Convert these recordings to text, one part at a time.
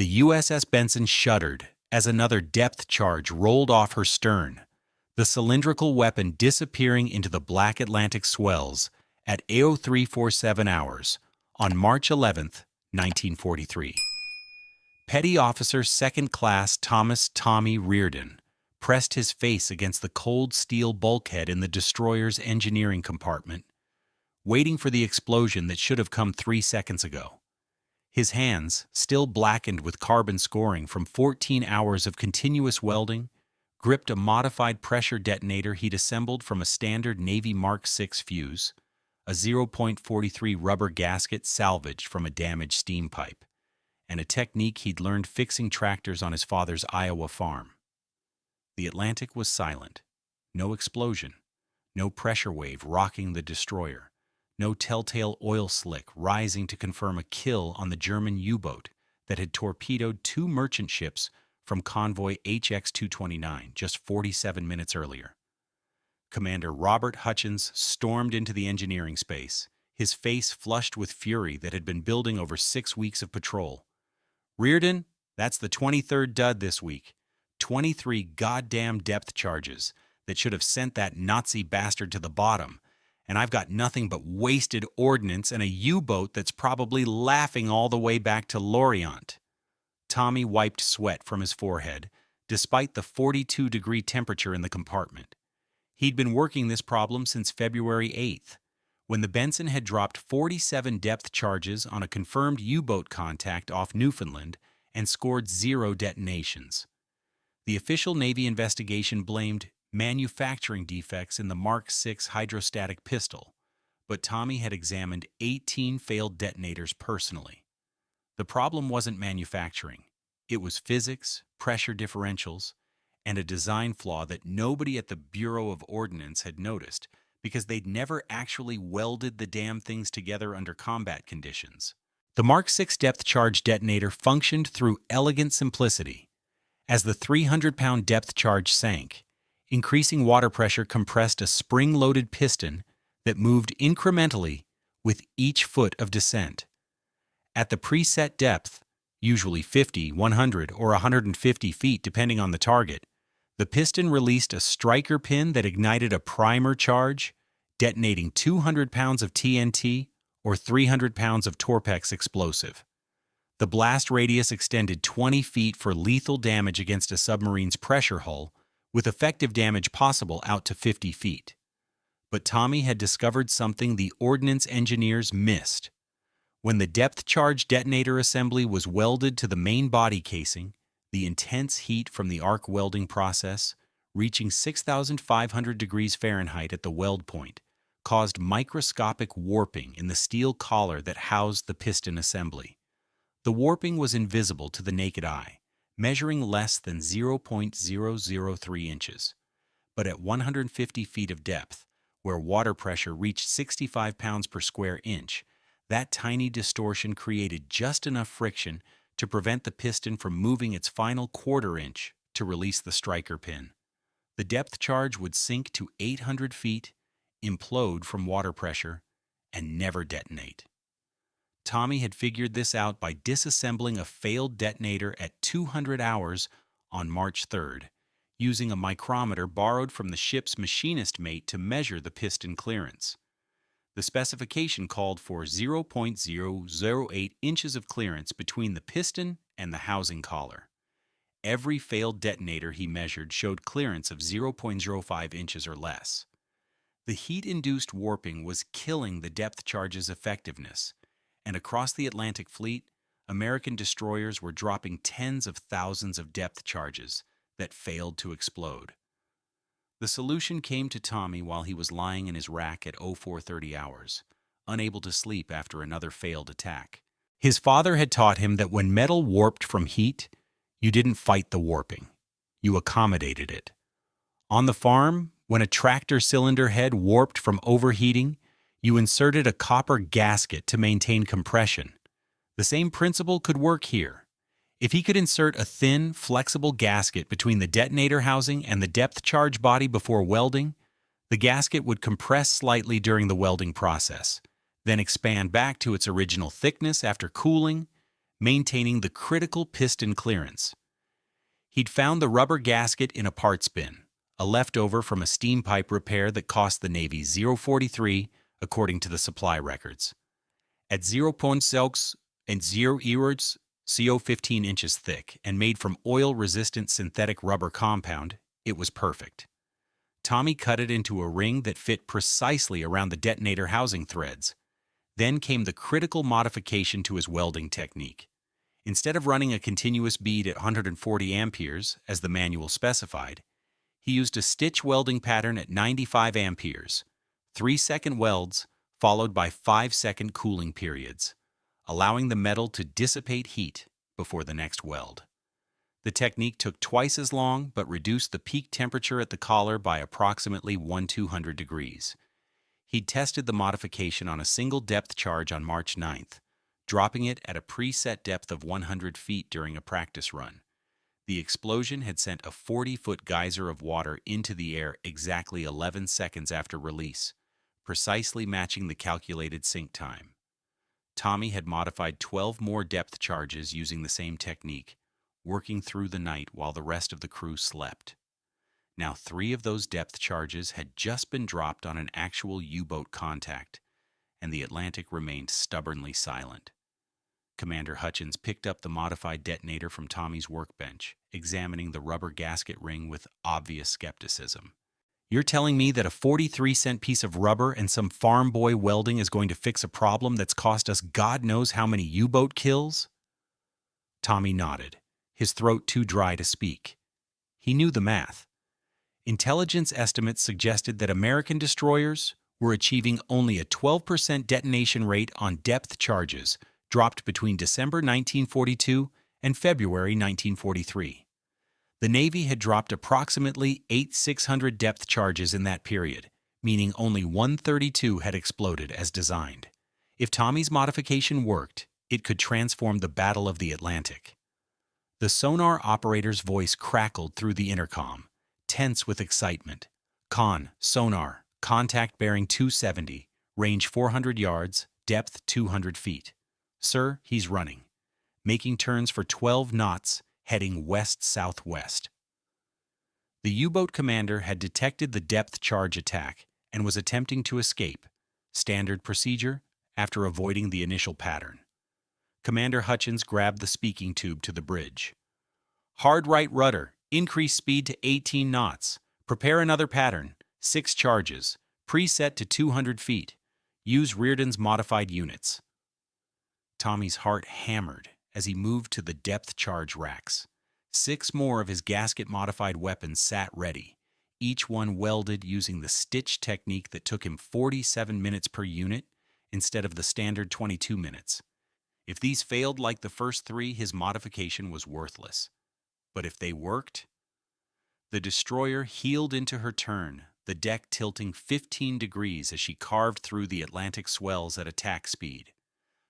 The USS Benson shuddered as another depth charge rolled off her stern, the cylindrical weapon disappearing into the black Atlantic swells at 0347 hours on March 11, 1943. Petty Officer Second Class Tommy Reardon pressed his face against the cold steel bulkhead in the destroyer's engineering compartment, waiting for the explosion that should have come 3 seconds ago. His hands, still blackened with carbon scoring from 14 hours of continuous welding, gripped a modified pressure detonator he'd assembled from a standard Navy Mark VI fuse, a 0.43 rubber gasket salvaged from a damaged steam pipe, and a technique he'd learned fixing tractors on his father's Iowa farm. The Atlantic was silent. No explosion, no pressure wave rocking the destroyer, no telltale oil slick rising to confirm a kill on the German U-boat that had torpedoed 2 merchant ships from convoy HX-229 just 47 minutes earlier. Commander Robert Hutchins stormed into the engineering space, his face flushed with fury that had been building over 6 weeks of patrol. "Reardon, that's the 23rd dud this week. 23 goddamn depth charges that should have sent that Nazi bastard to the bottom, and I've got nothing but wasted ordnance and a U-boat that's probably laughing all the way back to Lorient." Tommy wiped sweat from his forehead, despite the 42-degree temperature in the compartment. He'd been working this problem since February 8th, when the Benson had dropped 47 depth charges on a confirmed U-boat contact off Newfoundland and scored 0 detonations. The official Navy investigation blamed manufacturing defects in the Mark VI hydrostatic pistol, but Tommy had examined 18 failed detonators personally. The problem wasn't manufacturing. It was physics, pressure differentials, and a design flaw that nobody at the Bureau of Ordnance had noticed because they'd never actually welded the damn things together under combat conditions. The Mark VI depth charge detonator functioned through elegant simplicity. As the 300-pound depth charge sank, increasing water pressure compressed a spring-loaded piston that moved incrementally with each foot of descent. At the preset depth, usually 50, 100, or 150 feet depending on the target, the piston released a striker pin that ignited a primer charge, detonating 200 pounds of TNT or 300 pounds of Torpex explosive. The blast radius extended 20 feet for lethal damage against a submarine's pressure hull, with effective damage possible out to 50 feet. But Tommy had discovered something the ordnance engineers missed. When the depth charge detonator assembly was welded to the main body casing, the intense heat from the arc welding process, reaching 6,500 degrees Fahrenheit at the weld point, caused microscopic warping in the steel collar that housed the piston assembly. The warping was invisible to the naked eye, measuring less than 0.003 inches. But at 150 feet of depth, where water pressure reached 65 pounds per square inch, that tiny distortion created just enough friction to prevent the piston from moving its final quarter inch to release the striker pin. The depth charge would sink to 800 feet, implode from water pressure, and never detonate. Tommy had figured this out by disassembling a failed detonator at 200 hours on March 3rd, using a micrometer borrowed from the ship's machinist mate to measure the piston clearance. The specification called for 0.008 inches of clearance between the piston and the housing collar. Every failed detonator he measured showed clearance of 0.05 inches or less. The heat-induced warping was killing the depth charge's effectiveness, and across the Atlantic fleet, American destroyers were dropping tens of thousands of depth charges that failed to explode. The solution came to Tommy while he was lying in his rack at 0430 hours, unable to sleep after another failed attack. His father had taught him that when metal warped from heat, you didn't fight the warping. You accommodated it. On the farm, when a tractor cylinder head warped from overheating, you inserted a copper gasket to maintain compression. The same principle could work here. If he could insert a thin, flexible gasket between the detonator housing and the depth charge body before welding, the gasket would compress slightly during the welding process, then expand back to its original thickness after cooling, maintaining the critical piston clearance. He'd found the rubber gasket in a parts bin, a leftover from a steam pipe repair that cost the Navy 0.43, according to the supply records. At 0.6 and 0 erds, CO 15 inches thick, and made from oil-resistant synthetic rubber compound, it was perfect. Tommy cut it into a ring that fit precisely around the detonator housing threads. Then came the critical modification to his welding technique. Instead of running a continuous bead at 140 amperes, as the manual specified, he used a stitch welding pattern at 95 amperes, 3-second welds followed by 5-second cooling periods, allowing the metal to dissipate heat before the next weld. The technique took twice as long but reduced the peak temperature at the collar by approximately 1,200 degrees. He tested the modification on a single depth charge on March 9th, dropping it at a preset depth of 100 feet during a practice run. The explosion had sent a 40-foot geyser of water into the air exactly 11 seconds after release, precisely matching the calculated sink time. Tommy had modified 12 more depth charges using the same technique, working through the night while the rest of the crew slept. Now 3 of those depth charges had just been dropped on an actual U-boat contact, and the Atlantic remained stubbornly silent. Commander Hutchins picked up the modified detonator from Tommy's workbench, examining the rubber gasket ring with obvious skepticism. "You're telling me that a 43-cent piece of rubber and some farm boy welding is going to fix a problem that's cost us God knows how many U-boat kills?" Tommy nodded, his throat too dry to speak. He knew the math. Intelligence estimates suggested that American destroyers were achieving only a 12% detonation rate on depth charges dropped between December 1942 and February 1943. The Navy had dropped approximately 8,600 depth charges in that period, meaning only 132 had exploded as designed. If Tommy's modification worked, it could transform the Battle of the Atlantic. The sonar operator's voice crackled through the intercom, tense with excitement. "Con, sonar, contact bearing 270, range 400 yards, depth 200 feet. Sir, he's running. Making turns for 12 knots, heading west-southwest." The U-boat commander had detected the depth charge attack and was attempting to escape, standard procedure, after avoiding the initial pattern. Commander Hutchins grabbed the speaking tube to the bridge. "Hard right rudder, increase speed to 18 knots. Prepare another pattern, 6 charges, preset to 200 feet. Use Reardon's modified units." Tommy's heart hammered as he moved to the depth charge racks. 6 more of his gasket-modified weapons sat ready, each one welded using the stitch technique that took him 47 minutes per unit instead of the standard 22 minutes. If these failed like the first 3, his modification was worthless. But if they worked? The destroyer heeled into her turn, the deck tilting 15 degrees as she carved through the Atlantic swells at attack speed.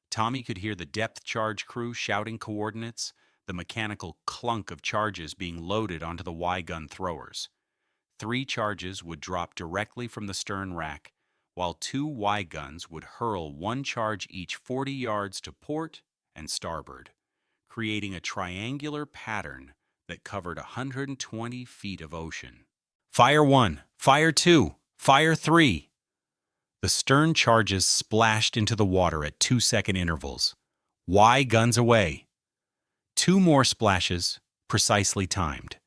Tommy could hear the depth charge crew shouting coordinates, the mechanical clunk of charges being loaded onto the Y-gun throwers. 3 charges would drop directly from the stern rack, while 2 Y-guns would hurl 1 charge each 40 yards to port and starboard, creating a triangular pattern that covered 120 feet of ocean. "Fire 1, fire 2, fire 3. The stern charges splashed into the water at 2-second intervals. Y guns away. 2 more splashes, precisely timed.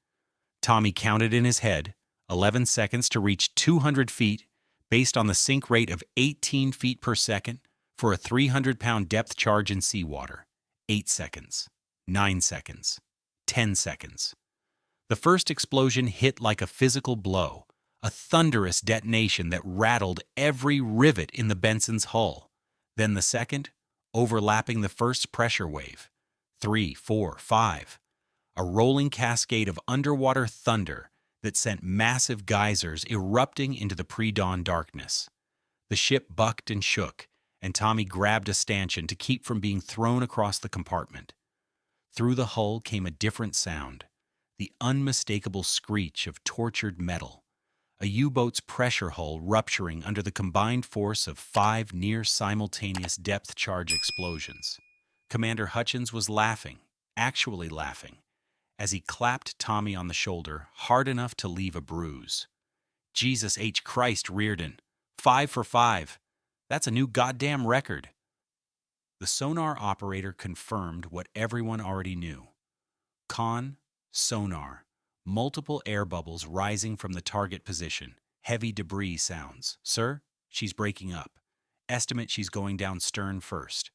Tommy counted in his head, 11 seconds to reach 200 feet, based on the sink rate of 18 feet per second for a 300-pound depth charge in seawater. 8 seconds, 9 seconds, 10 seconds. The first explosion hit like a physical blow, a thunderous detonation that rattled every rivet in the Benson's hull. Then the second, overlapping the first pressure wave. 3, 4, 5. A rolling cascade of underwater thunder that sent massive geysers erupting into the pre-dawn darkness. The ship bucked and shook, and Tommy grabbed a stanchion to keep from being thrown across the compartment. Through the hull came a different sound, the unmistakable screech of tortured metal, a U-boat's pressure hull rupturing under the combined force of 5 near-simultaneous depth charge explosions. Commander Hutchins was laughing, actually laughing, as he clapped Tommy on the shoulder hard enough to leave a bruise. Jesus H. Christ, Reardon. 5 for 5. That's a new goddamn record. The sonar operator confirmed what everyone already knew. Sonar. Multiple air bubbles rising from the target position. Heavy debris sounds. Sir, she's breaking up. Estimate she's going down stern first.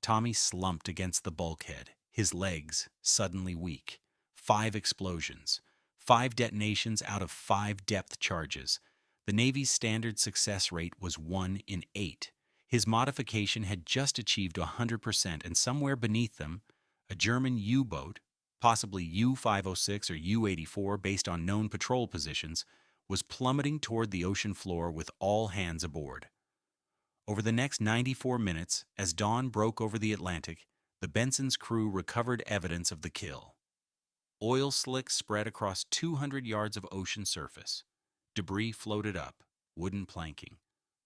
Tommy slumped against the bulkhead, his legs suddenly weak. 5 explosions. 5 detonations out of 5 depth charges. The Navy's standard success rate was 1 in 8. His modification had just achieved 100%, and somewhere beneath them, a German U-boat, possibly U-506 or U-84 based on known patrol positions, was plummeting toward the ocean floor with all hands aboard. Over the next 94 minutes, as dawn broke over the Atlantic, the Benson's crew recovered evidence of the kill. Oil slicks spread across 200 yards of ocean surface. Debris floated up, wooden planking,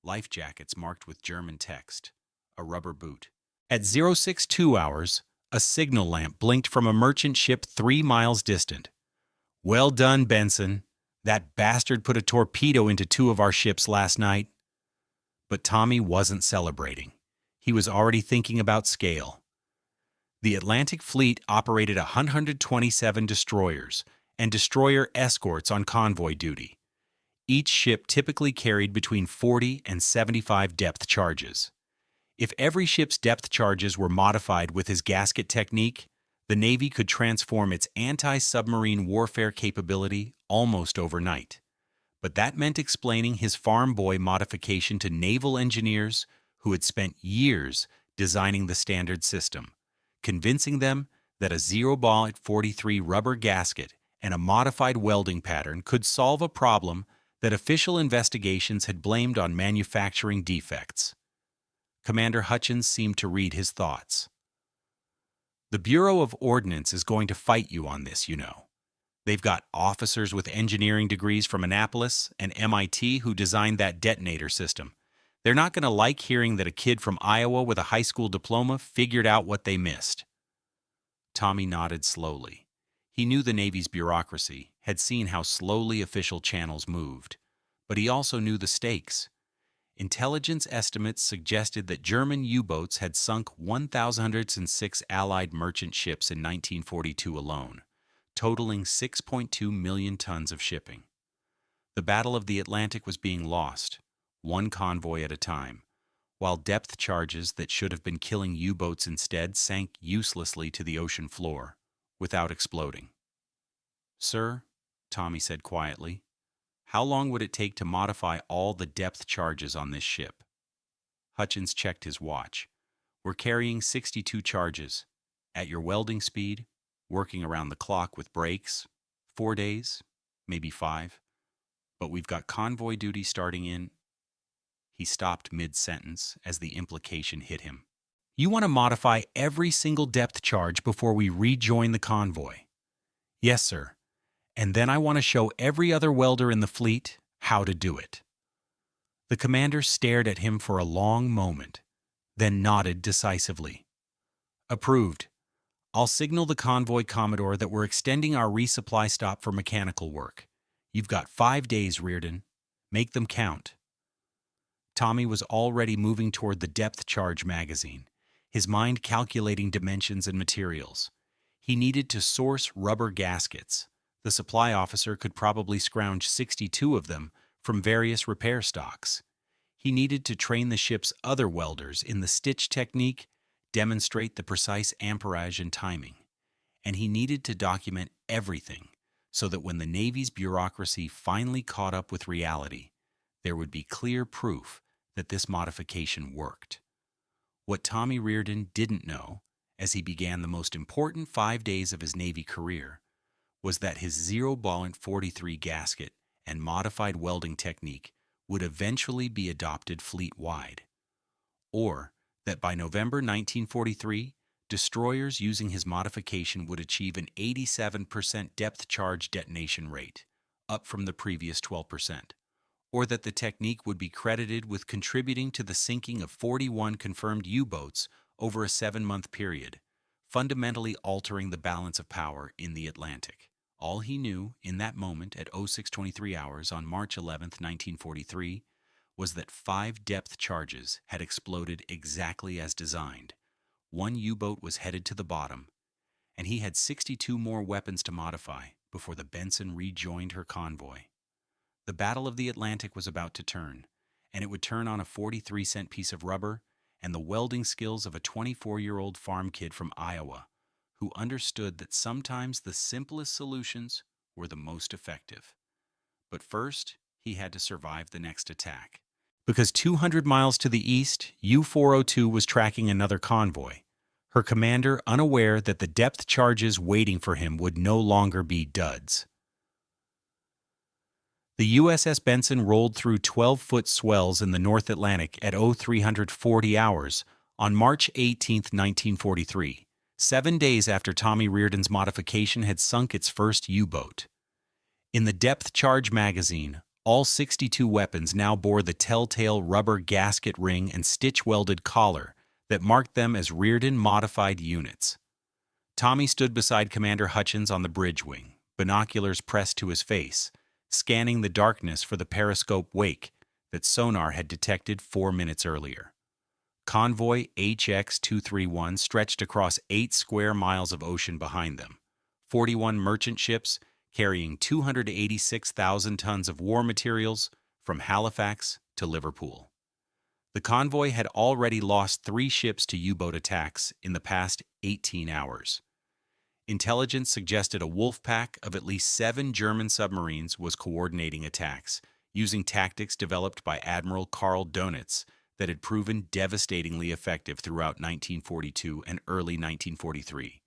life jackets marked with German text, a rubber boot. At 062 hours, a signal lamp blinked from a merchant ship 3 miles distant. Well done, Benson. That bastard put a torpedo into 2 of our ships last night. But Tommy wasn't celebrating. He was already thinking about scale. The Atlantic Fleet operated 127 destroyers and destroyer escorts on convoy duty. Each ship typically carried between 40 and 75 depth charges. If every ship's depth charges were modified with his gasket technique, the Navy could transform its anti-submarine warfare capability almost overnight. But that meant explaining his farm boy modification to naval engineers who had spent years designing the standard system, convincing them that a 0-43 rubber gasket and a modified welding pattern could solve a problem that official investigations had blamed on manufacturing defects. Commander Hutchins seemed to read his thoughts. The Bureau of Ordnance is going to fight you on this, you know. They've got officers with engineering degrees from Annapolis and MIT who designed that detonator system. They're not going to like hearing that a kid from Iowa with a high school diploma figured out what they missed. Tommy nodded slowly. He knew the Navy's bureaucracy, had seen how slowly official channels moved, but he also knew the stakes. Intelligence estimates suggested that German U-boats had sunk 1,106 Allied merchant ships in 1942 alone, totaling 6.2 million tons of shipping. The Battle of the Atlantic was being lost, one convoy at a time, while depth charges that should have been killing U-boats instead sank uselessly to the ocean floor, without exploding. Sir, Tommy said quietly, how long would it take to modify all the depth charges on this ship? Hutchins checked his watch. We're carrying 62 charges. At your welding speed, working around the clock with breaks, 4 days, maybe 5. But we've got convoy duty starting in... He stopped mid-sentence as the implication hit him. You want to modify every single depth charge before we rejoin the convoy? Yes, sir. And then I want to show every other welder in the fleet how to do it. The commander stared at him for a long moment, then nodded decisively. Approved. I'll signal the convoy commodore that we're extending our resupply stop for mechanical work. You've got 5 days, Reardon. Make them count. Tommy was already moving toward the depth charge magazine, his mind calculating dimensions and materials. He needed to source rubber gaskets. The supply officer could probably scrounge 62 of them from various repair stocks. He needed to train the ship's other welders in the stitch technique, demonstrate the precise amperage and timing. And he needed to document everything so that when the Navy's bureaucracy finally caught up with reality, there would be clear proof that this modification worked. What Tommy Reardon didn't know, as he began the most important 5 days of his Navy career, was that his 0-43 gasket and modified welding technique would eventually be adopted fleet-wide, or that by November 1943, destroyers using his modification would achieve an 87% depth charge detonation rate, up from the previous 12%, or that the technique would be credited with contributing to the sinking of 41 confirmed U-boats over a 7-month period, fundamentally altering the balance of power in the Atlantic. All he knew in that moment at 06:23 hours on March 11, 1943, was that 5 depth charges had exploded exactly as designed. One U-boat was headed to the bottom, and he had 62 more weapons to modify before the Benson rejoined her convoy. The Battle of the Atlantic was about to turn, and it would turn on a 43-cent piece of rubber and the welding skills of a 24-year-old farm kid from Iowa who understood that sometimes the simplest solutions were the most effective. But first, he had to survive the next attack. Because 200 miles to the east, U-402 was tracking another convoy, her commander unaware that the depth charges waiting for him would no longer be duds. The USS Benson rolled through 12-foot swells in the North Atlantic at 0340 hours on March 18, 1943, 7 days after Tommy Reardon's modification had sunk its first U-boat. In the depth charge magazine, all 62 weapons now bore the telltale rubber gasket ring and stitch-welded collar that marked them as Reardon-modified units. Tommy stood beside Commander Hutchins on the bridge wing, binoculars pressed to his face, scanning the darkness for the periscope wake that sonar had detected 4 minutes earlier. Convoy HX-231 stretched across 8 square miles of ocean behind them, 41 merchant ships carrying 286,000 tons of war materials from Halifax to Liverpool. The convoy had already lost 3 ships to U-boat attacks in the past 18 hours. Intelligence suggested a wolf pack of at least 7 German submarines was coordinating attacks, using tactics developed by Admiral Karl Donitz that had proven devastatingly effective throughout 1942 and early 1943.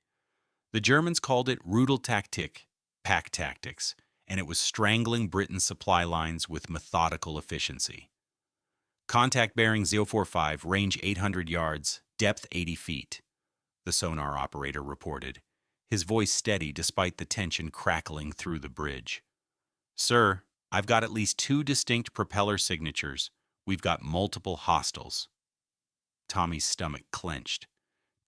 The Germans called it Rudeltaktik, pack tactics, and it was strangling Britain's supply lines with methodical efficiency. Contact bearing 045, range 800 yards, depth 80 feet, the sonar operator reported, his voice steady despite the tension crackling through the bridge. "Sir, I've got at least 2 distinct propeller signatures. We've got multiple hostiles." Tommy's stomach clenched.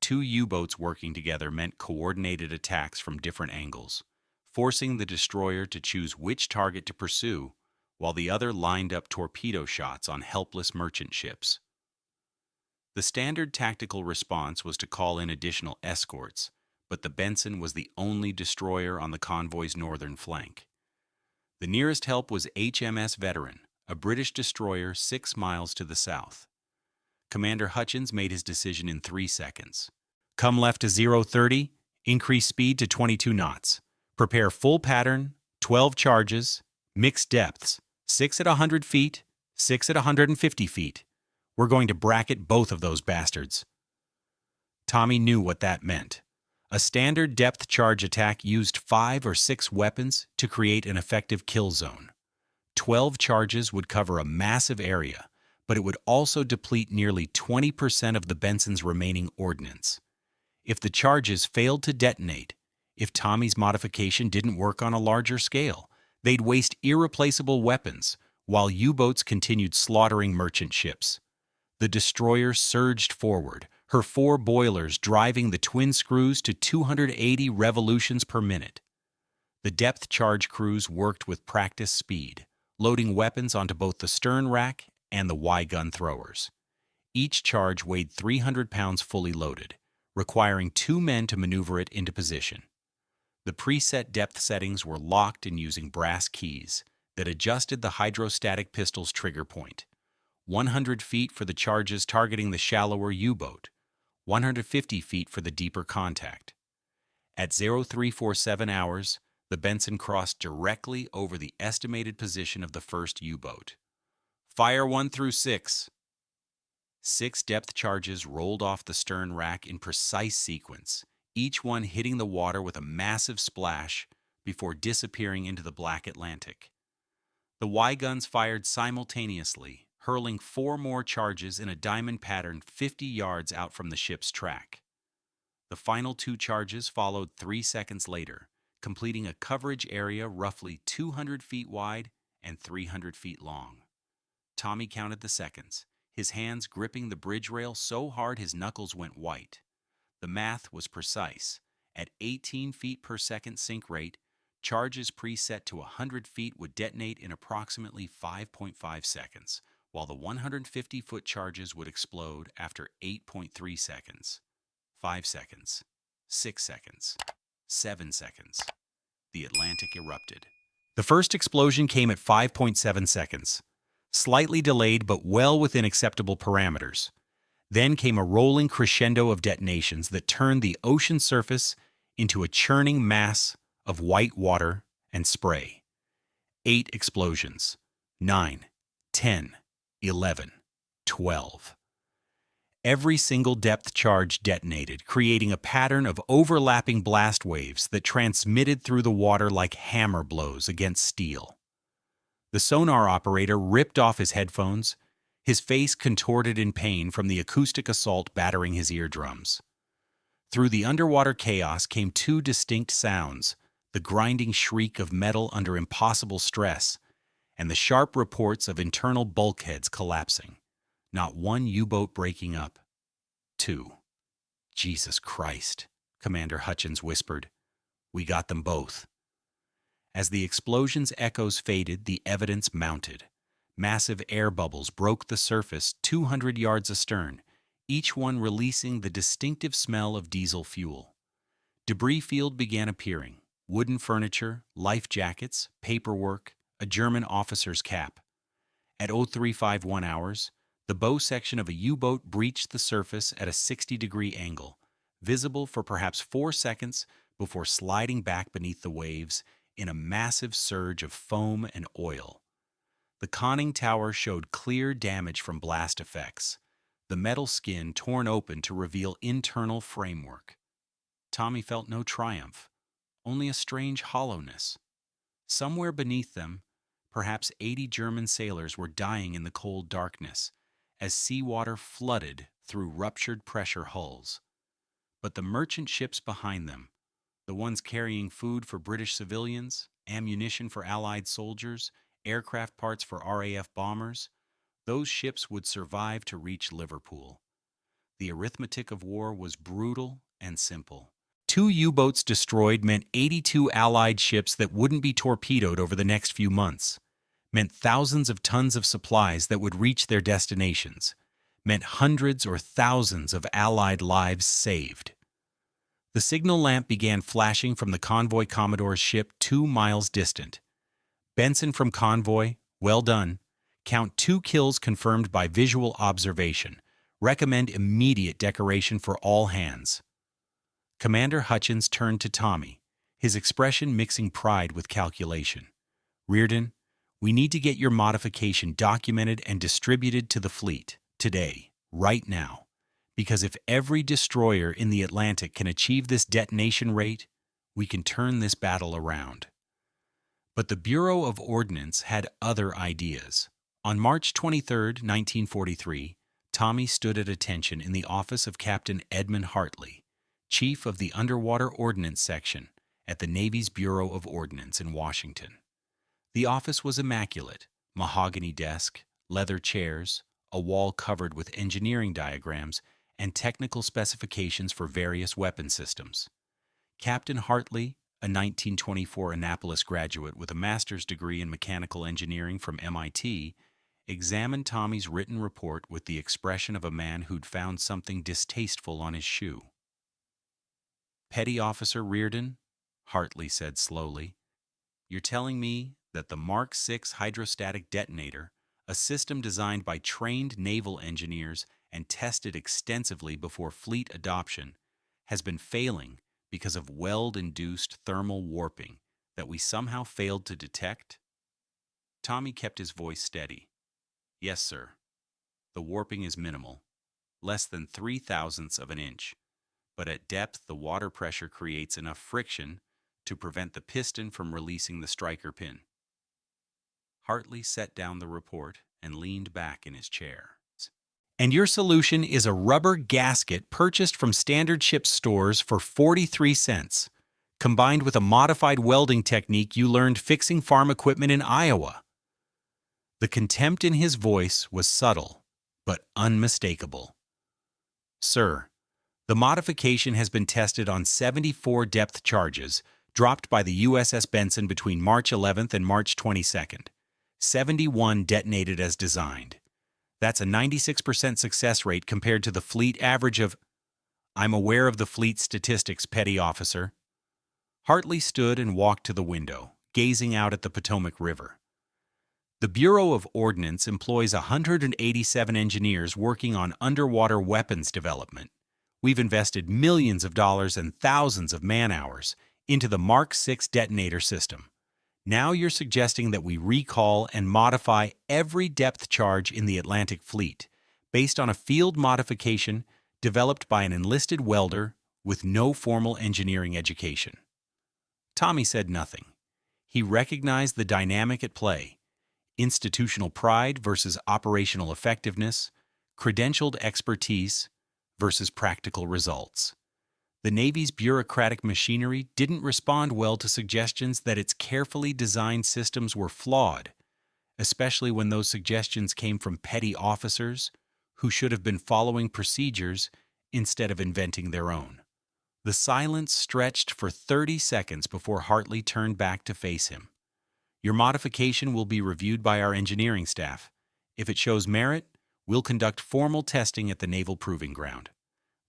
2 U-boats working together meant coordinated attacks from different angles, forcing the destroyer to choose which target to pursue, while the other lined up torpedo shots on helpless merchant ships. The standard tactical response was to call in additional escorts, but the Benson was the only destroyer on the convoy's northern flank. The nearest help was HMS Veteran, a British destroyer 6 miles to the south. Commander Hutchins made his decision in 3 seconds. "Come left to 030, increase speed to 22 knots. Prepare full pattern, 12 charges, mixed depths, 6 at 100 feet, 6 at 150 feet. We're going to bracket both of those bastards." Tommy knew what that meant. A standard depth charge attack used 5 or 6 weapons to create an effective kill zone. 12 charges would cover a massive area, but it would also deplete nearly 20% of the Benson's remaining ordnance. If the charges failed to detonate, if Tommy's modification didn't work on a larger scale, they'd waste irreplaceable weapons while U-boats continued slaughtering merchant ships. The destroyer surged forward, her 4 boilers driving the twin screws to 280 revolutions per minute. The depth charge crews worked with practiced speed, loading weapons onto both the stern rack and the Y-gun throwers. Each charge weighed 300 pounds fully loaded, requiring 2 men to maneuver it into position. The preset depth settings were locked in using brass keys that adjusted the hydrostatic pistol's trigger point. 100 feet for the charges targeting the shallower U-boat, 150 feet for the deeper contact. At 0347 hours, the Benson crossed directly over the estimated position of the first U-boat. "Fire 1 through 6. 6 depth charges rolled off the stern rack in precise sequence, each one hitting the water with a massive splash before disappearing into the black Atlantic. The Y-guns fired simultaneously, hurling 4 more charges in a diamond pattern 50 yards out from the ship's track. The final 2 charges followed 3 seconds later, completing a coverage area roughly 200 feet wide and 300 feet long. Tommy counted the seconds, his hands gripping the bridge rail so hard his knuckles went white. The math was precise. At 18 feet per second sink rate, charges preset to 100 feet would detonate in approximately 5.5 seconds, while the 150-foot charges would explode after 8.3 seconds. 5 seconds. 6 seconds. 7 seconds. The Atlantic erupted. The first explosion came at 5.7 seconds, slightly delayed but well within acceptable parameters. Then came a rolling crescendo of detonations that turned the ocean surface into a churning mass of white water and spray. 8 explosions. 9, 10, 11, 12. Every single depth charge detonated, creating a pattern of overlapping blast waves that transmitted through the water like hammer blows against steel. The sonar operator ripped off his headphones, his face contorted in pain from the acoustic assault battering his eardrums. Through the underwater chaos came two distinct sounds, the grinding shriek of metal under impossible stress, and the sharp reports of internal bulkheads collapsing. Not one U-boat breaking up. 2. Jesus Christ, Commander Hutchins whispered. We got them both. As the explosion's echoes faded, the evidence mounted. Massive air bubbles broke the surface 200 yards astern, each one releasing the distinctive smell of diesel fuel. Debris field began appearing. Wooden furniture, life jackets, paperwork, a German officer's cap. At 0351 hours, the bow section of a U-boat breached the surface at a 60-degree angle, visible for perhaps 4 seconds before sliding back beneath the waves in a massive surge of foam and oil. The conning tower showed clear damage from blast effects, the metal skin torn open to reveal internal framework. Tommy felt no triumph, only a strange hollowness. Somewhere beneath them, perhaps 80 German sailors were dying in the cold darkness, as seawater flooded through ruptured pressure hulls. But the merchant ships behind them, the ones carrying food for British civilians, ammunition for Allied soldiers, aircraft parts for RAF bombers, those ships would survive to reach Liverpool. The arithmetic of war was brutal and simple. 2 U-boats destroyed meant 82 Allied ships that wouldn't be torpedoed over the next few months. Meant thousands of tons of supplies that would reach their destinations, meant hundreds or thousands of Allied lives saved. The signal lamp began flashing from the convoy commodore's ship 2 miles distant. Benson from convoy, well done. Count 2 kills confirmed by visual observation. Recommend immediate decoration for all hands. Commander Hutchins turned to Tommy, his expression mixing pride with calculation. Reardon, we need to get your modification documented and distributed to the fleet, today, right now. Because if every destroyer in the Atlantic can achieve this detonation rate, we can turn this battle around. But the Bureau of Ordnance had other ideas. On March 23, 1943, Tommy stood at attention in the office of Captain Edmund Hartley, Chief of the Underwater Ordnance Section at the Navy's Bureau of Ordnance in Washington. The office was immaculate, mahogany desk, leather chairs, a wall covered with engineering diagrams and technical specifications for various weapon systems. Captain Hartley, a 1924 Annapolis graduate with a master's degree in mechanical engineering from MIT, examined Tommy's written report with the expression of a man who'd found something distasteful on his shoe. Petty Officer Reardon, Hartley said slowly, you're telling me that the Mark VI hydrostatic detonator, a system designed by trained naval engineers and tested extensively before fleet adoption, has been failing because of weld-induced thermal warping that we somehow failed to detect? Tommy kept his voice steady. Yes, sir. The warping is minimal, less than 0.003 of an inch, but at depth the water pressure creates enough friction to prevent the piston from releasing the striker pin. Hartley set down the report and leaned back in his chair. And your solution is a rubber gasket purchased from standard ship stores for 43 cents, combined with a modified welding technique you learned fixing farm equipment in Iowa. The contempt in his voice was subtle, but unmistakable. Sir, the modification has been tested on 74 depth charges dropped by the USS Benson between March 11th and March 22nd. 71 detonated as designed. That's a 96% success rate compared to the fleet average of... I'm aware of the fleet statistics, Petty Officer. Hartley stood and walked to the window, gazing out at the Potomac River. The Bureau of Ordnance employs 187 engineers working on underwater weapons development. We've invested millions of dollars and thousands of man-hours into the Mark VI detonator system. Now you're suggesting that we recall and modify every depth charge in the Atlantic Fleet based on a field modification developed by an enlisted welder with no formal engineering education. Tommy said nothing. He recognized the dynamic at play: institutional pride versus operational effectiveness, credentialed expertise versus practical results. The Navy's bureaucratic machinery didn't respond well to suggestions that its carefully designed systems were flawed, especially when those suggestions came from petty officers who should have been following procedures instead of inventing their own. The silence stretched for 30 seconds before Hartley turned back to face him. Your modification will be reviewed by our engineering staff. If it shows merit, we'll conduct formal testing at the Naval Proving Ground.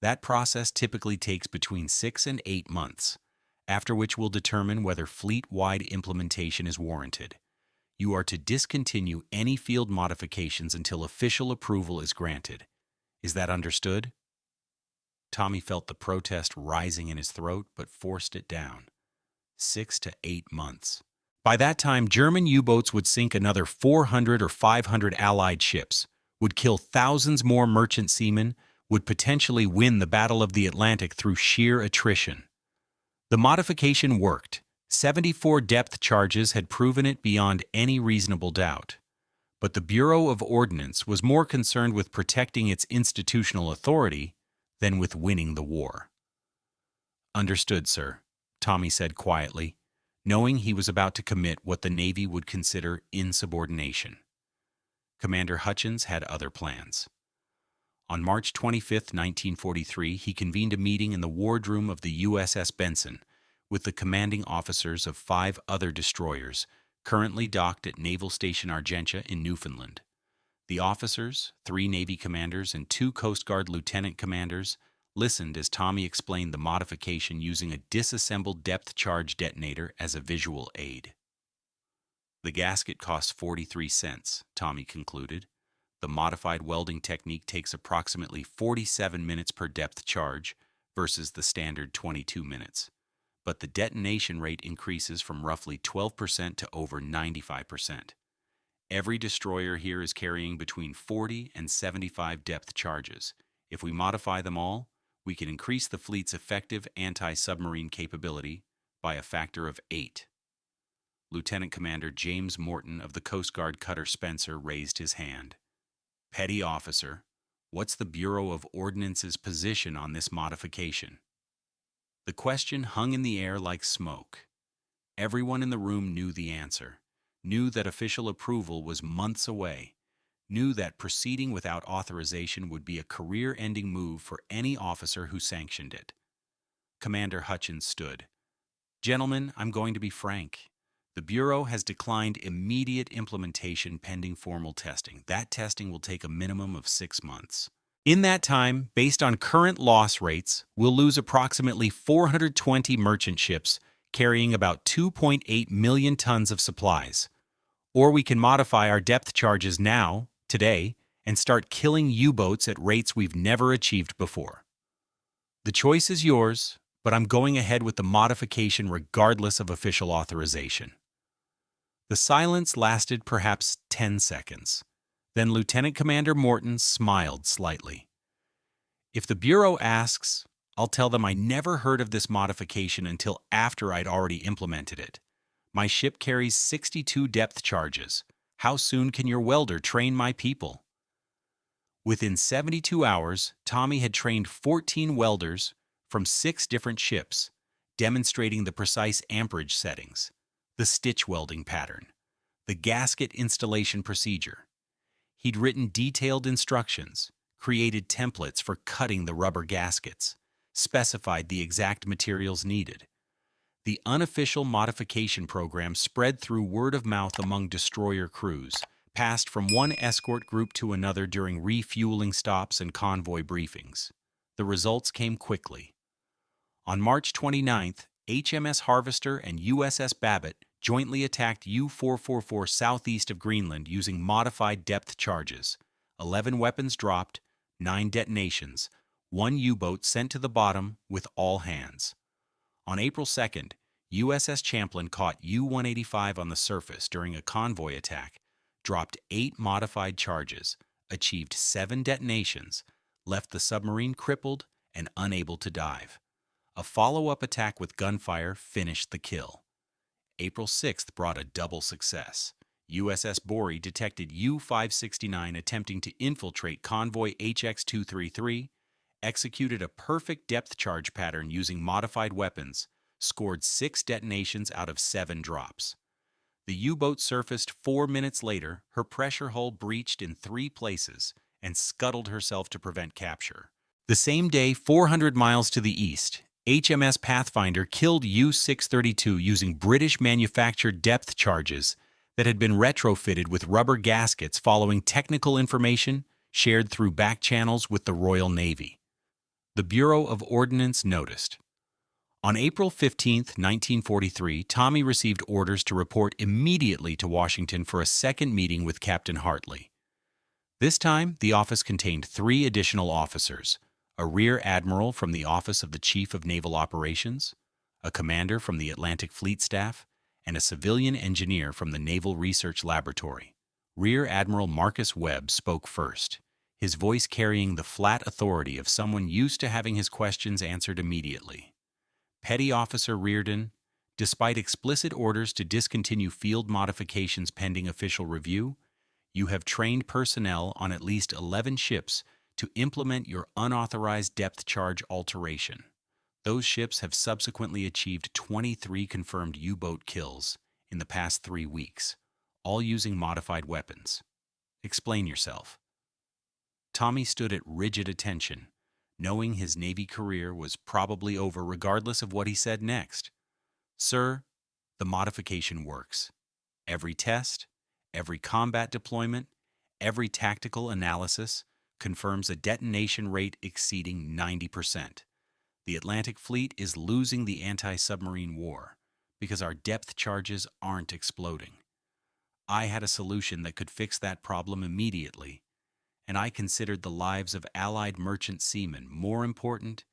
That process typically takes between 6 and 8 months, after which we'll determine whether fleet-wide implementation is warranted. You are to discontinue any field modifications until official approval is granted. Is that understood? Tommy felt the protest rising in his throat, but forced it down. 6 to 8 months. By that time, German U-boats would sink another 400 or 500 Allied ships, would kill thousands more merchant seamen, would potentially win the Battle of the Atlantic through sheer attrition. The modification worked. 74 depth charges had proven it beyond any reasonable doubt. But the Bureau of Ordnance was more concerned with protecting its institutional authority than with winning the war. Understood, sir, Tommy said quietly, knowing he was about to commit what the Navy would consider insubordination. Commander Hutchins had other plans. On March 25, 1943, he convened a meeting in the wardroom of the USS Benson with the commanding officers of 5 other destroyers currently docked at Naval Station Argentia in Newfoundland. The officers, 3 Navy commanders and 2 Coast Guard lieutenant commanders, listened as Tommy explained the modification using a disassembled depth charge detonator as a visual aid. The gasket costs 43 cents, Tommy concluded. The modified welding technique takes approximately 47 minutes per depth charge versus the standard 22 minutes. But the detonation rate increases from roughly 12% to over 95%. Every destroyer here is carrying between 40 and 75 depth charges. If we modify them all, we can increase the fleet's effective anti-submarine capability by a factor of 8. Lieutenant Commander James Morton of the Coast Guard cutter Spencer raised his hand. Petty Officer, what's the Bureau of Ordnance's position on this modification? The question hung in the air like smoke. Everyone in the room knew the answer, knew that official approval was months away, knew that proceeding without authorization would be a career-ending move for any officer who sanctioned it. Commander Hutchins stood. Gentlemen, I'm going to be frank. The Bureau has declined immediate implementation pending formal testing. That testing will take a minimum of 6 months. In that time, based on current loss rates, we'll lose approximately 420 merchant ships carrying about 2.8 million tons of supplies. Or we can modify our depth charges now, today, and start killing U-boats at rates we've never achieved before. The choice is yours, but I'm going ahead with the modification regardless of official authorization. The silence lasted perhaps 10 seconds. Then Lieutenant Commander Morton smiled slightly. If the Bureau asks, I'll tell them I never heard of this modification until after I'd already implemented it. My ship carries 62 depth charges. How soon can your welder train my people? Within 72 hours, Tommy had trained 14 welders from 6 different ships, demonstrating the precise amperage settings, the stitch welding pattern, the gasket installation procedure. He'd written detailed instructions, created templates for cutting the rubber gaskets, specified the exact materials needed. The unofficial modification program spread through word of mouth among destroyer crews, passed from one escort group to another during refueling stops and convoy briefings. The results came quickly. On March 29th, HMS Harvester and USS Babbitt jointly attacked U-444 southeast of Greenland using modified depth charges. 11 weapons dropped, 9 detonations, 1 U-boat sent to the bottom with all hands. On April 2nd, USS Champlain caught U-185 on the surface during a convoy attack, dropped 8 modified charges, achieved 7 detonations, left the submarine crippled and unable to dive. A follow-up attack with gunfire finished the kill. April 6th brought a double success. USS Bory detected U-569 attempting to infiltrate convoy HX-233, executed a perfect depth charge pattern using modified weapons, scored 6 detonations out of 7 drops. The U-boat surfaced 4 minutes later, her pressure hull breached in 3 places, and scuttled herself to prevent capture. The same day, 400 miles to the east, HMS Pathfinder killed U-632 using British-manufactured depth charges that had been retrofitted with rubber gaskets following technical information shared through back channels with the Royal Navy. The Bureau of Ordnance noticed. On April 15, 1943, Tommy received orders to report immediately to Washington for a second meeting with Captain Hartley. This time, the office contained 3 additional officers: a rear admiral from the Office of the Chief of Naval Operations, a commander from the Atlantic Fleet Staff, and a civilian engineer from the Naval Research Laboratory. Rear Admiral Marcus Webb spoke first, his voice carrying the flat authority of someone used to having his questions answered immediately. Petty Officer Reardon, despite explicit orders to discontinue field modifications pending official review, you have trained personnel on at least 11 ships to implement your unauthorized depth charge alteration. Those ships have subsequently achieved 23 confirmed U-boat kills in the past 3 weeks, all using modified weapons. Explain yourself. Tommy stood at rigid attention, knowing his Navy career was probably over regardless of what he said next. Sir, the modification works. Every test, every combat deployment, every tactical analysis confirms a detonation rate exceeding 90%. The Atlantic Fleet is losing the anti-submarine war because our depth charges aren't exploding. I had a solution that could fix that problem immediately, and I considered the lives of Allied merchant seamen more important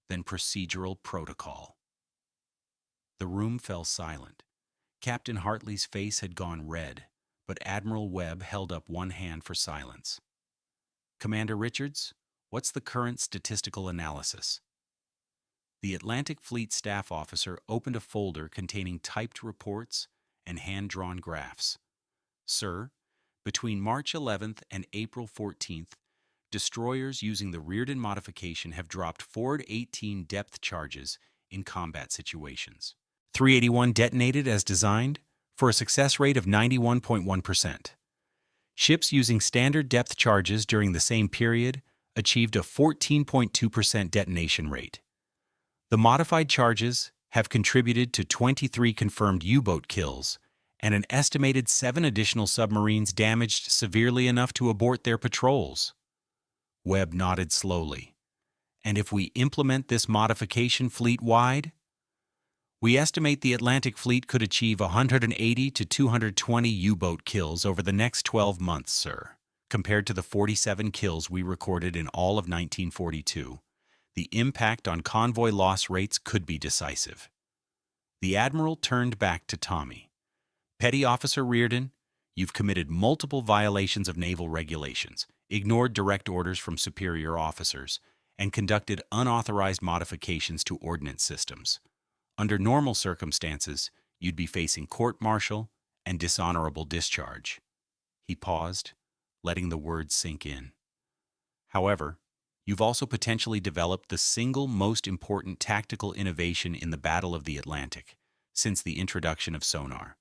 than procedural protocol. The room fell silent. Captain Hartley's face had gone red, but Admiral Webb held up one hand for silence. Commander Richards, what's the current statistical analysis? The Atlantic Fleet staff officer opened a folder containing typed reports and hand-drawn graphs. Sir, between March 11th and April 14th, destroyers using the Reardon modification have dropped 418 depth charges in combat situations. 381 detonated as designed, for a success rate of 91.1%. Ships using standard depth charges during the same period achieved a 14.2% detonation rate. The modified charges have contributed to 23 confirmed U-boat kills and an estimated 7 additional submarines damaged severely enough to abort their patrols. Webb nodded slowly. And if we implement this modification fleet-wide, we estimate the Atlantic Fleet could achieve 180 to 220 U-boat kills over the next 12 months, sir, compared to the 47 kills we recorded in all of 1942. The impact on convoy loss rates could be decisive. The Admiral turned back to Tommy. Petty Officer Reardon, you've committed multiple violations of naval regulations, ignored direct orders from superior officers, and conducted unauthorized modifications to ordnance systems. Under normal circumstances, you'd be facing court-martial and dishonorable discharge. He paused, letting the words sink in. However, you've also potentially developed the single most important tactical innovation in the Battle of the Atlantic since the introduction of sonar.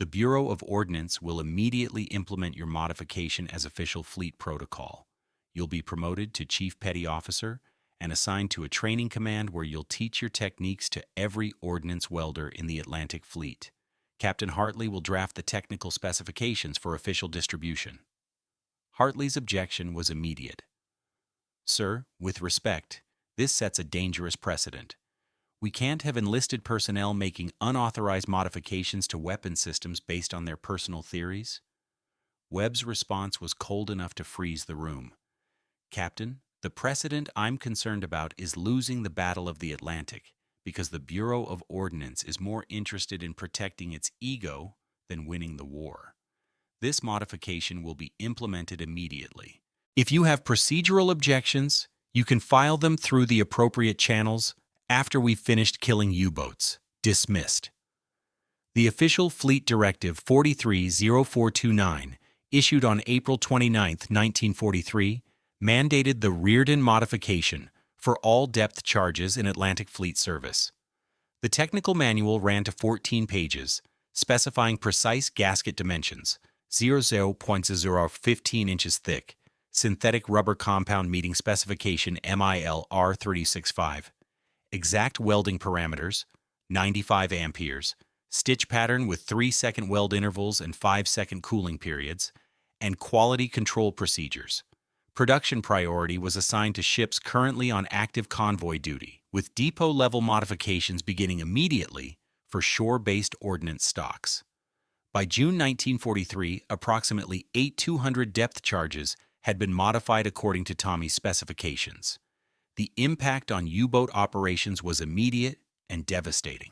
The Bureau of Ordnance will immediately implement your modification as official fleet protocol. You'll be promoted to Chief Petty Officer and assigned to a training command where you'll teach your techniques to every ordnance welder in the Atlantic Fleet. Captain Hartley will draft the technical specifications for official distribution. Hartley's objection was immediate. Sir, with respect, this sets a dangerous precedent. We can't have enlisted personnel making unauthorized modifications to weapon systems based on their personal theories. Webb's response was cold enough to freeze the room. Captain, the precedent I'm concerned about is losing the Battle of the Atlantic because the Bureau of Ordnance is more interested in protecting its ego than winning the war. This modification will be implemented immediately. If you have procedural objections, you can file them through the appropriate channels after we've finished killing U-boats. Dismissed. The official Fleet Directive 430429, issued on April 29, 1943, mandated the Reardon modification for all depth charges in Atlantic Fleet service. The technical manual ran to 14 pages, specifying precise gasket dimensions, 0.015 inches thick, synthetic rubber compound meeting specification MIL R365, exact welding parameters, 95 amperes, stitch pattern with 3-second weld intervals and 5-second cooling periods, and quality control procedures. Production priority was assigned to ships currently on active convoy duty, with depot-level modifications beginning immediately for shore-based ordnance stocks. By June 1943, approximately 8,200 depth charges had been modified according to Tommy's specifications. The impact on U-boat operations was immediate and devastating.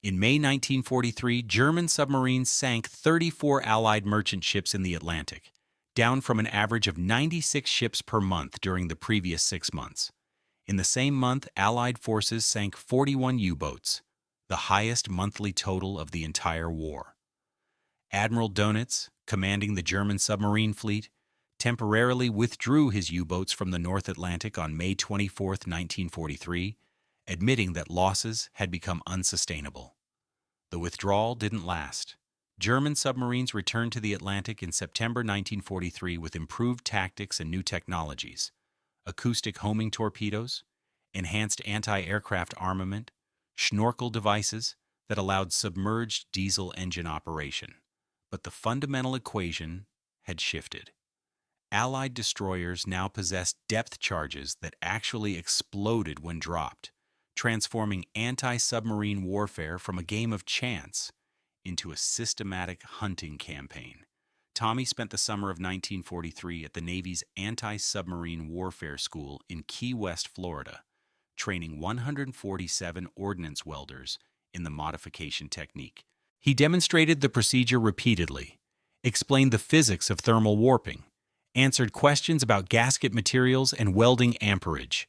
In May 1943, German submarines sank 34 Allied merchant ships in the Atlantic, down from an average of 96 ships per month during the previous 6 months. In the same month, Allied forces sank 41 U-boats, the highest monthly total of the entire war. Admiral Dönitz, commanding the German submarine fleet, temporarily withdrew his U-boats from the North Atlantic on May 24, 1943, admitting that losses had become unsustainable. The withdrawal didn't last. German submarines returned to the Atlantic in September 1943 with improved tactics and new technologies: acoustic homing torpedoes, enhanced anti-aircraft armament, snorkel devices that allowed submerged diesel engine operation. But the fundamental equation had shifted. Allied destroyers now possessed depth charges that actually exploded when dropped, transforming anti-submarine warfare from a game of chance into a systematic hunting campaign. Tommy spent the summer of 1943 at the Navy's Anti-Submarine Warfare School in Key West, Florida, training 147 ordnance welders in the modification technique. He demonstrated the procedure repeatedly, explained the physics of thermal warping, answered questions about gasket materials and welding amperage.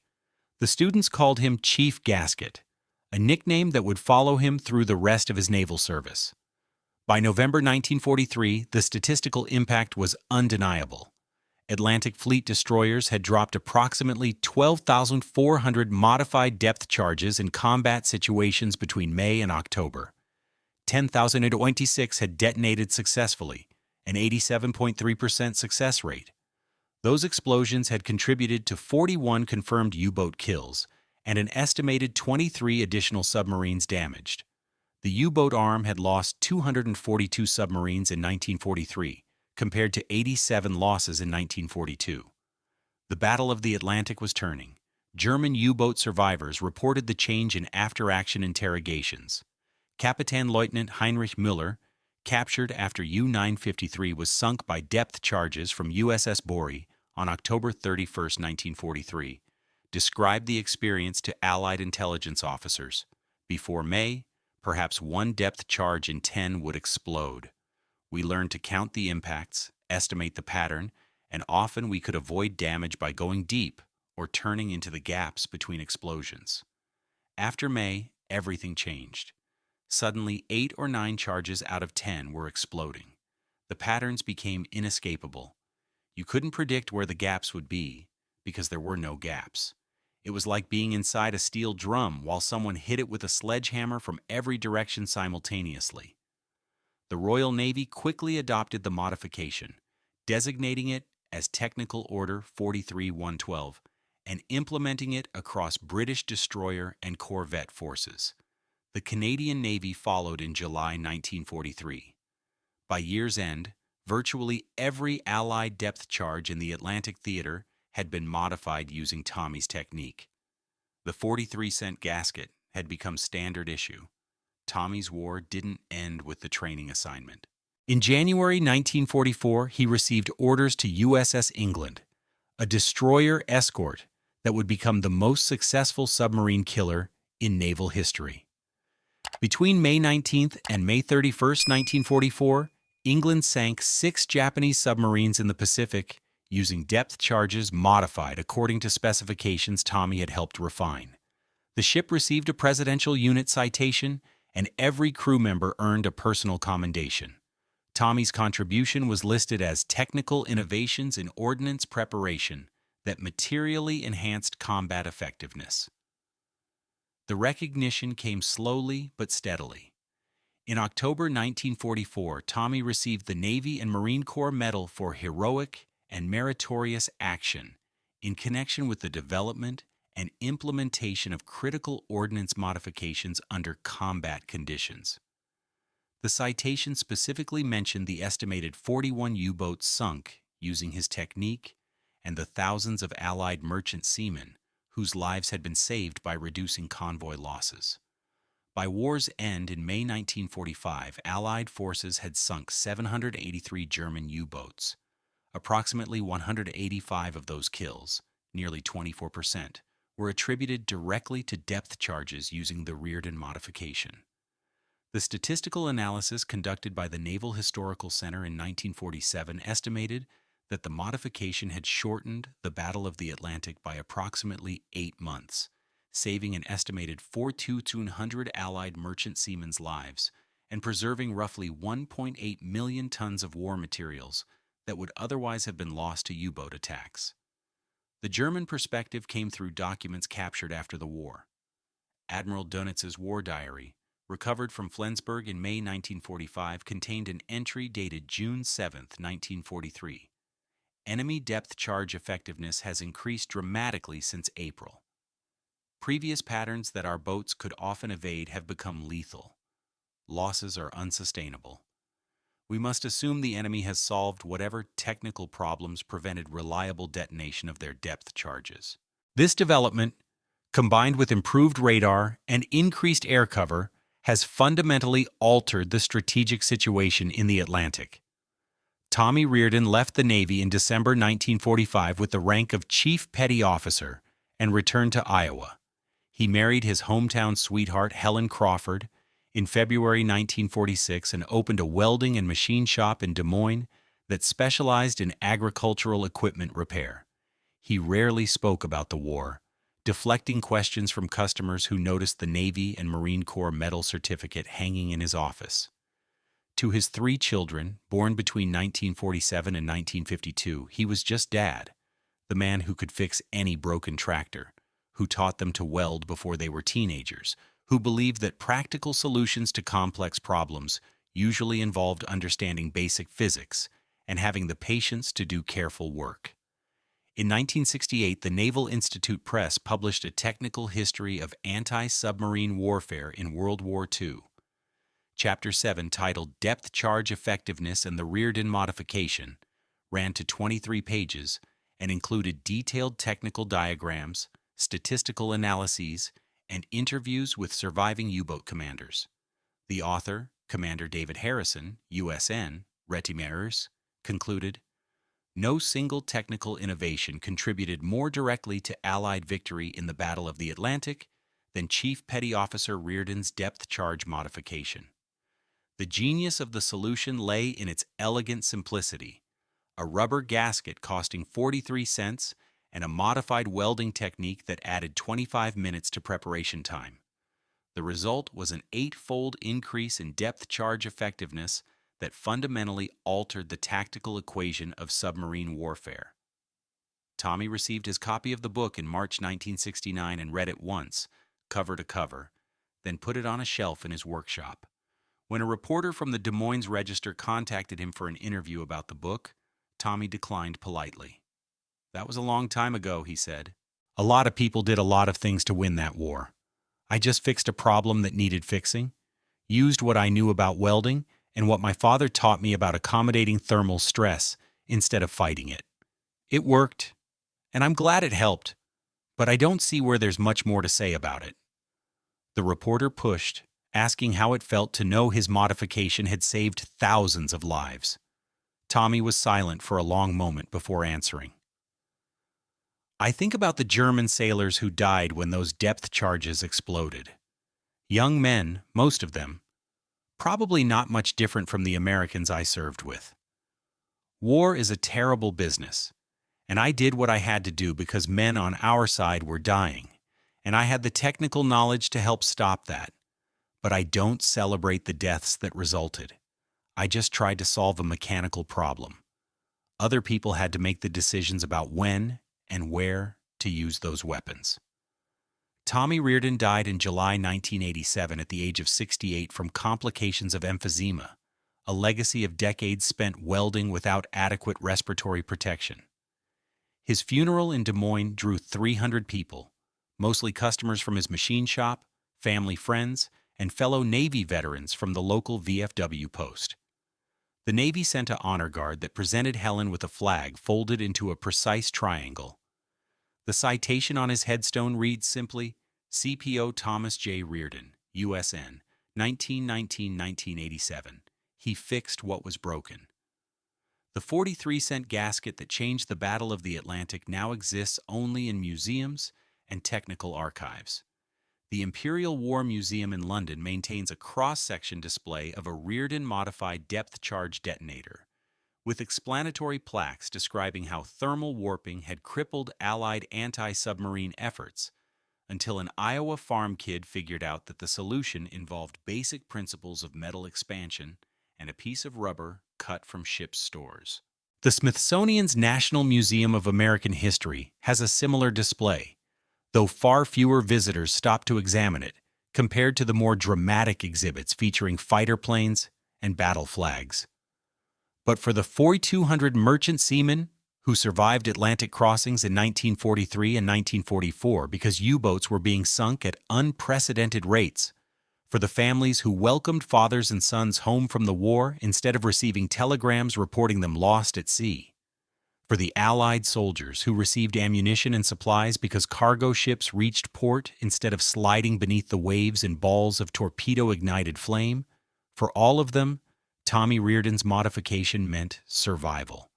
The students called him Chief Gasket, a nickname that would follow him through the rest of his naval service. By November 1943, the statistical impact was undeniable. Atlantic Fleet destroyers had dropped approximately 12,400 modified depth charges in combat situations between May and October. 10,026 had detonated successfully, an 87.3% success rate. Those explosions had contributed to 41 confirmed U-boat kills and an estimated 23 additional submarines damaged. The U-boat arm had lost 242 submarines in 1943, compared to 87 losses in 1942. The Battle of the Atlantic was turning. German U-boat survivors reported the change in after-action interrogations. Kapitän-Leutnant Heinrich Müller, captured after U-953 was sunk by depth charges from USS Bory on October 31, 1943, described the experience to Allied intelligence officers. Before May, perhaps one depth charge in 10 would explode. We learned to count the impacts, estimate the pattern, and often we could avoid damage by going deep or turning into the gaps between explosions. After May, everything changed. Suddenly, 8 or 9 charges out of 10 were exploding. The patterns became inescapable. You couldn't predict where the gaps would be because there were no gaps. It was like being inside a steel drum while someone hit it with a sledgehammer from every direction simultaneously. The Royal Navy quickly adopted the modification, designating it as Technical Order 43-112 and implementing it across British destroyer and corvette forces. The Canadian Navy followed in July 1943. By year's end, virtually every Allied depth charge in the Atlantic theater had been modified using Tommy's technique. The 43-cent gasket had become standard issue. Tommy's war didn't end with the training assignment. In January 1944, he received orders to USS England, a destroyer escort that would become the most successful submarine killer in naval history. Between May 19th and May 31st, 1944, England sank 6 Japanese submarines in the Pacific using depth charges modified according to specifications Tommy had helped refine. The ship received a Presidential Unit citation, and every crew member earned a personal commendation. Tommy's contribution was listed as technical innovations in ordnance preparation that materially enhanced combat effectiveness. The recognition came slowly but steadily. In October 1944, Tommy received the Navy and Marine Corps Medal for heroic and meritorious action in connection with the development and implementation of critical ordnance modifications under combat conditions. The citation specifically mentioned the estimated 41 U-boats sunk using his technique and the thousands of Allied merchant seamen whose lives had been saved by reducing convoy losses. By war's end in May 1945, Allied forces had sunk 783 German U-boats. Approximately 185 of those kills, nearly 24%, were attributed directly to depth charges using the Reardon modification. The statistical analysis conducted by the Naval Historical Center in 1947 estimated that the modification had shortened the Battle of the Atlantic by approximately 8 months, saving an estimated 4,200 Allied merchant seamen's lives and preserving roughly 1.8 million tons of war materials that would otherwise have been lost to U-boat attacks. The German perspective came through documents captured after the war. Admiral Dönitz's war diary, recovered from Flensburg in May 1945, contained an entry dated June 7, 1943. Enemy depth charge effectiveness has increased dramatically since April. Previous patterns that our boats could often evade have become lethal. Losses are unsustainable. We must assume the enemy has solved whatever technical problems prevented reliable detonation of their depth charges. This development, combined with improved radar and increased air cover, has fundamentally altered the strategic situation in the Atlantic. Tommy Reardon left the Navy in December 1945 with the rank of Chief Petty Officer and returned to Iowa. He married his hometown sweetheart, Helen Crawford, in February 1946 and opened a welding and machine shop in Des Moines that specialized in agricultural equipment repair. He rarely spoke about the war, deflecting questions from customers who noticed the Navy and Marine Corps Medal certificate hanging in his office. To his 3 children, born between 1947 and 1952, he was just Dad, the man who could fix any broken tractor, who taught them to weld before they were teenagers, who believed that practical solutions to complex problems usually involved understanding basic physics and having the patience to do careful work. In 1968, the Naval Institute Press published a technical history of anti-submarine warfare in World War II. Chapter 7, titled Depth Charge Effectiveness and the Reardon Modification, ran to 23 pages and included detailed technical diagrams, statistical analyses, and interviews with surviving U-boat commanders. The author, Commander David Harrison, USN, Retimers, concluded, "No single technical innovation contributed more directly to Allied victory in the Battle of the Atlantic than Chief Petty Officer Reardon's depth charge modification. The genius of the solution lay in its elegant simplicity, a rubber gasket costing 43 cents and a modified welding technique that added 25 minutes to preparation time. The result was an 8-fold increase in depth charge effectiveness that fundamentally altered the tactical equation of submarine warfare." Tommy received his copy of the book in March 1969 and read it once, cover to cover, then put it on a shelf in his workshop. When a reporter from the Des Moines Register contacted him for an interview about the book, Tommy declined politely. "That was a long time ago," he said. "A lot of people did a lot of things to win that war. I just fixed a problem that needed fixing, used what I knew about welding and what my father taught me about accommodating thermal stress instead of fighting it. It worked, and I'm glad it helped, but I don't see where there's much more to say about it." The reporter pushed, asking how it felt to know his modification had saved thousands of lives. Tommy was silent for a long moment before answering. "I think about the German sailors who died when those depth charges exploded. Young men, most of them, probably not much different from the Americans I served with. War is a terrible business, and I did what I had to do because men on our side were dying, and I had the technical knowledge to help stop that. But I don't celebrate the deaths that resulted. I just tried to solve a mechanical problem. Other people had to make the decisions about when and where to use those weapons." Tommy Reardon died in July 1987 at the age of 68 from complications of emphysema, a legacy of decades spent welding without adequate respiratory protection. His funeral in Des Moines drew 300 people, mostly customers from his machine shop, family friends, and fellow Navy veterans from the local VFW post. The Navy sent a honor guard that presented Helen with a flag folded into a precise triangle. The citation on his headstone reads simply, "CPO Thomas J. Reardon, USN, 1919-1987. He fixed what was broken." The 43-cent gasket that changed the Battle of the Atlantic now exists only in museums and technical archives. The Imperial War Museum in London maintains a cross-section display of a Reardon-modified depth-charge detonator, with explanatory plaques describing how thermal warping had crippled Allied anti-submarine efforts until an Iowa farm kid figured out that the solution involved basic principles of metal expansion and a piece of rubber cut from ship's stores. The Smithsonian's National Museum of American History has a similar display, though far fewer visitors stop to examine it compared to the more dramatic exhibits featuring fighter planes and battle flags. But for the 4,200 merchant seamen who survived Atlantic crossings in 1943 and 1944 because U-boats were being sunk at unprecedented rates, for the families who welcomed fathers and sons home from the war instead of receiving telegrams reporting them lost at sea, for the Allied soldiers who received ammunition and supplies because cargo ships reached port instead of sliding beneath the waves in balls of torpedo-ignited flame, for all of them, Tommy Reardon's modification meant survival.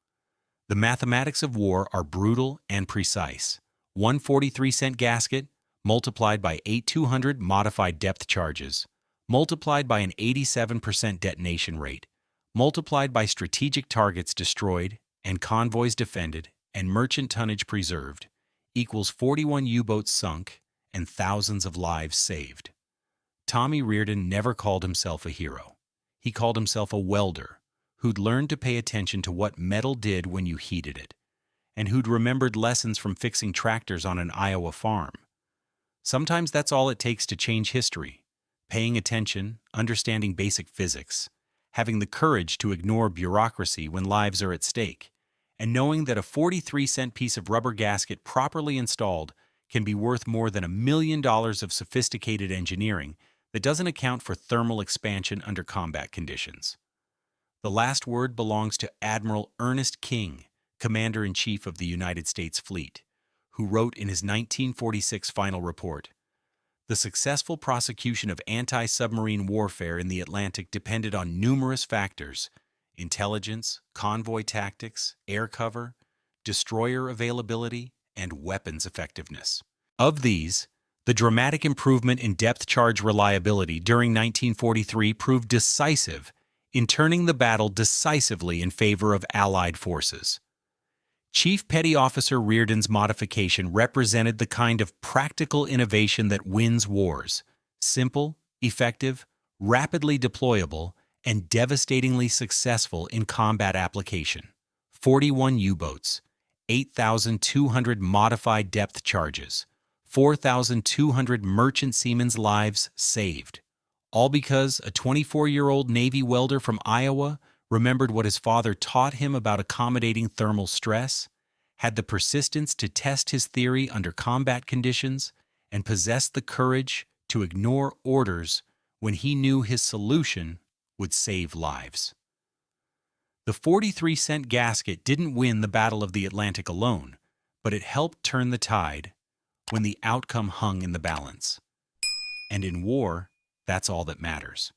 The mathematics of war are brutal and precise. One 43-cent gasket, multiplied by 8,200 modified depth charges, multiplied by an 87% detonation rate, multiplied by strategic targets destroyed and convoys defended and merchant tonnage preserved, equals 41 U-boats sunk and thousands of lives saved. Tommy Reardon never called himself a hero. He called himself a welder who'd learned to pay attention to what metal did when you heated it, and who'd remembered lessons from fixing tractors on an Iowa farm. Sometimes that's all it takes to change history: paying attention, understanding basic physics, having the courage to ignore bureaucracy when lives are at stake, and knowing that a 43-cent piece of rubber gasket properly installed can be worth more than $1 million of sophisticated engineering that doesn't account for thermal expansion under combat conditions. The last word belongs to Admiral Ernest King, Commander-in-Chief of the United States Fleet, who wrote in his 1946 final report, "The successful prosecution of anti-submarine warfare in the Atlantic depended on numerous factors: intelligence, convoy tactics, air cover, destroyer availability, and weapons effectiveness. Of these, the dramatic improvement in depth charge reliability during 1943 proved decisive in turning the battle decisively in favor of Allied forces. Chief Petty Officer Reardon's modification represented the kind of practical innovation that wins wars: simple, effective, rapidly deployable, and devastatingly successful in combat application. 41 U-boats, 8,200 modified depth charges, 4,200 merchant seamen's lives saved, All because a 24-year-old Navy welder from Iowa remembered what his father taught him about accommodating thermal stress, had the persistence to test his theory under combat conditions, and possessed the courage to ignore orders when he knew his solution would save lives. The 43-cent gasket didn't win the Battle of the Atlantic alone, but it helped turn the tide when the outcome hung in the balance. And in war, that's all that matters.